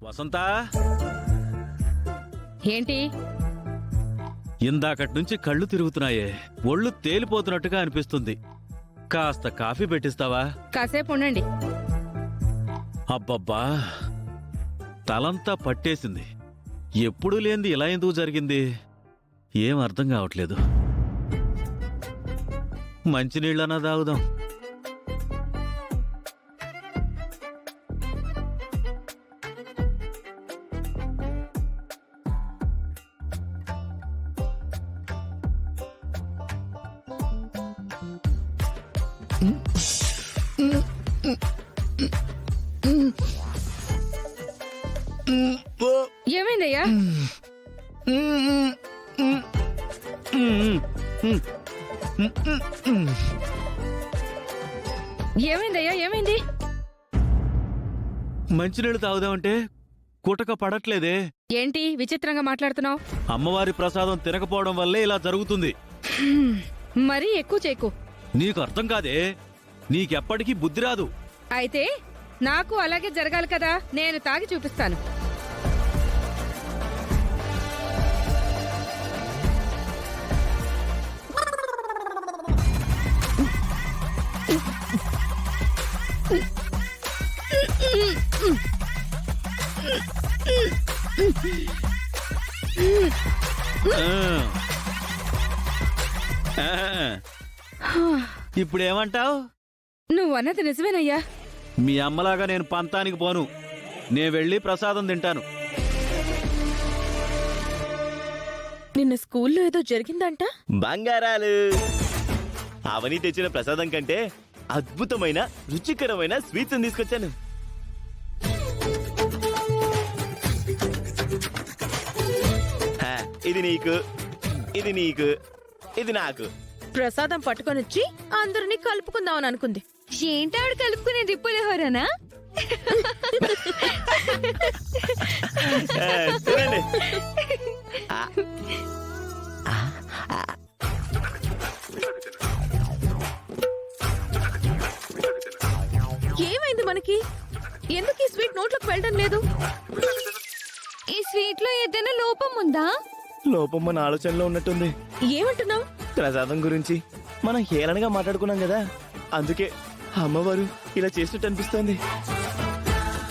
వసంత, ఏంటి? ఇందాకటి నుంచి కళ్ళు తిరుగుతున్నాయే, ఒళ్ళు తేలిపోతున్నట్టుగా అనిపిస్తుంది. కాస్త కాఫీ పెట్టిస్తావా? కాసేపు ఉండండి. అబ్బబ్బా, తలంతా పట్టేసింది. ఎప్పుడూ లేనిది ఇలా ఎందుకు జరిగింది? ఏం అర్థం కావట్లేదు. మంచినీళ్ళన్నా తాగుదాం. ఏమైందయ్యా? ఏమైందయ్యా? ఏమైంది? మంచినీళ్ళు తాగుదామంటే కుటక పడట్లేదే. ఏంటి విచిత్రంగా మాట్లాడుతున్నావు? అమ్మవారి ప్రసాదం తినకపోవడం వల్లే ఇలా జరుగుతుంది. మరీ ఎక్కువ చేయకు. నీకు అర్థం కాదే, నీకెప్పటికీ బుద్ధి రాదు. అయితే నాకు అలాగే జరగాలి కదా, నేను తాగి చూపిస్తాను. ఇప్పుడేమంటావు? నువ్వన్నది నిజమేనయ్యా. మీ అమ్మలాగా నేను పంతానికి పోను. నేను వెళ్ళి ప్రసాదం తింటాను. నిన్న స్కూల్లో ఏదో జరిగిందంట. బంగారాలు, అవని తెచ్చిన ప్రసాదం కంటే అద్భుతమైన రుచికరమైన స్వీట్స్ తీసుకొచ్చాను. ఇది నీకు, ఇది నీకు, ఇది నాకు. ప్రసాదం పట్టుకొనొచ్చి అందరినీ కలుపుకుందామని అనుకుంది. ఏంటాడు కలుపుకునేది? పులిహోరనా? చూడండి. ఏమైంది మనకి? ఎందుకు ఈ స్వీట్ నోట్లోకి వెళ్ళడం లేదు? ఈ స్వీట్ లో ఏదైనా లోపం ఉందా? లోపం మన ఆలోచనలో ఉన్నట్టుంది. ఏమంటున్నావు? ప్రసాదం గురించి మనం హేళనగా మాట్లాడుకున్నాం కదా, అందుకే అమ్మవారు ఇలా చేసినట్టు అనిపిస్తోంది.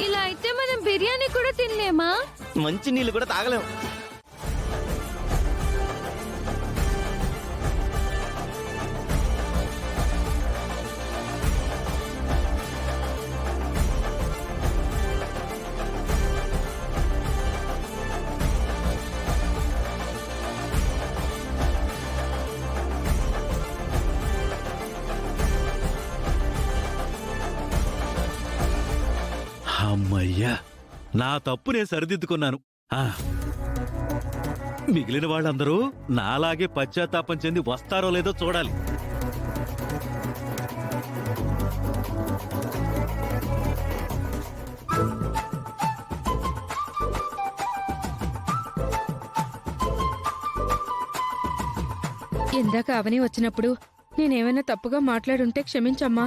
ఇలా అయితే మనం బిర్యానీ కూడా తినలేమా? మంచి నీళ్ళు కూడా తాగలేం. అమ్మయ్యా, నా తప్పు నేను సరిదిద్దుకున్నాను. మిగిలిన వాళ్ళందరూ నాలాగే పశ్చాత్తాపం చెంది వస్తారో లేదో చూడాలి. ఇందాక అవని వచ్చినప్పుడు నేనేమైనా తప్పుగా మాట్లాడుంటే క్షమించమ్మా.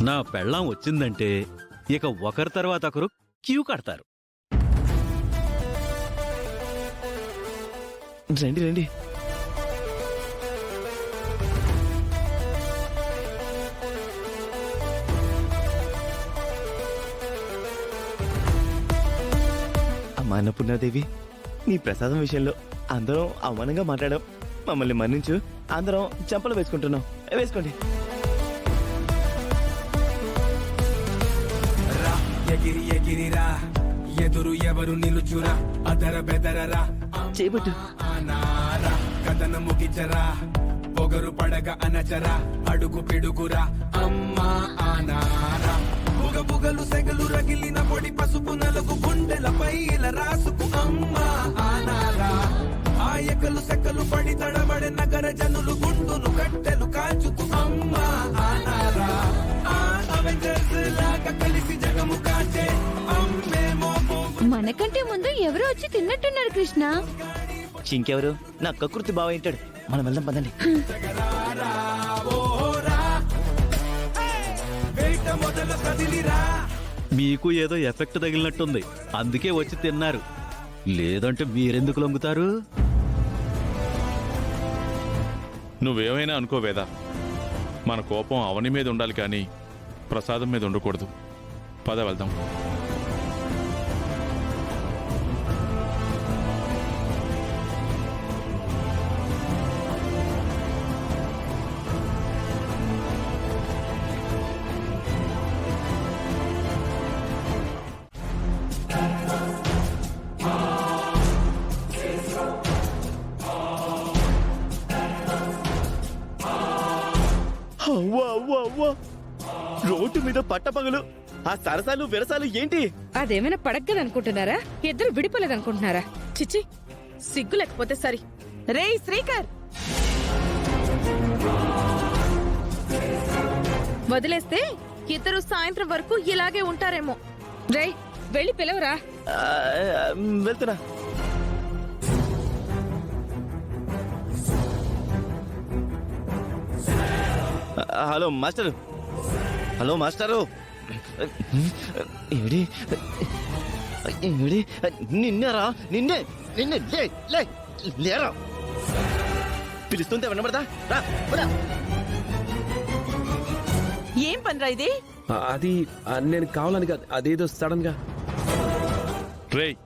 నా పెళ్ళాం వచ్చిందంటే ఇక ఒకరి తర్వాత ఒకరు క్యూ కడతారు. రండి రండి. అమ్మా అన్నపూర్ణాదేవి, నీ ప్రసాదం విషయంలో అందరం అవమానంగా మాట్లాడాం. మమ్మల్ని మన్నించు. అందరం చెంపలు వేసుకుంటున్నాం. వేసుకోండి. ఎగిరి ఎగిరిరా, ఎదురు ఎవరు నిలుచురా, అదర బెదరరా, చేపట్టు. అనారా కథను ముగించరా, పొగరు పడగ అనచరా, అడుగు పిడుగురా, అమ్మా అనారా. బుగ బుగలు సెగలు రగిలిన పొడి పసుపు నలుగు గుండెలపై ఇలా రాసుకు, అమ్మా అనారా. ఆయకలు సెకలు పడి తడబడే నగర జనులు గుండును కట్టెలు కాచుకు, అమ్మా అనారా. మనకంటే ముందు ఎవరో వచ్చి తిన్నట్టున్నారు కృష్ణ. ఇంకెవరు? నా కకృతి బావ ఏంటాడు. మనం వెళ్దాం పదండి. వేట మొదలు కదిలిరా. మీకు ఏదో ఎఫెక్ట్ తగిలినట్టుంది, అందుకే వచ్చి తిన్నారు. లేదంటే మీరెందుకు లొంగుతారు? నువ్వేమైనా అనుకో వేద, మన కోపం అవని మీద ఉండాలి కానీ ప్రసాదం మీద ఉండకూడదు. పద వెళ్దాం. అవ్వా అవ్వా అవ్వా, రోడ్డు మీద పట్టపగలు ఆ సరసాలు విరసాలు ఏంటి? అదేమైనా పడగ్గదనుకుంటున్నారా? ఇద్దరు విడిపోలేదనుకుంటున్నారా? చిచి, సిగ్గు లేకపోతే సరి. రేయ్ శ్రీకర్, వదిలేస్తే ఇద్దరు సాయంత్రం వరకు ఇలాగే ఉంటారేమో. రై వెళ్ళి పిలవరా. ఆ, వెళ్తున్నా. Hello master, hello master. AD AD, నిన్నేరా, నిన్నే నిన్నే, లే లే లేరా. పిలుస్తుంటే వినబడతా? రా, పద. ఏం పనిరా ఇది? అది నేను కావాలని కాదు, అదేదో సడన్ గా. రేయ్,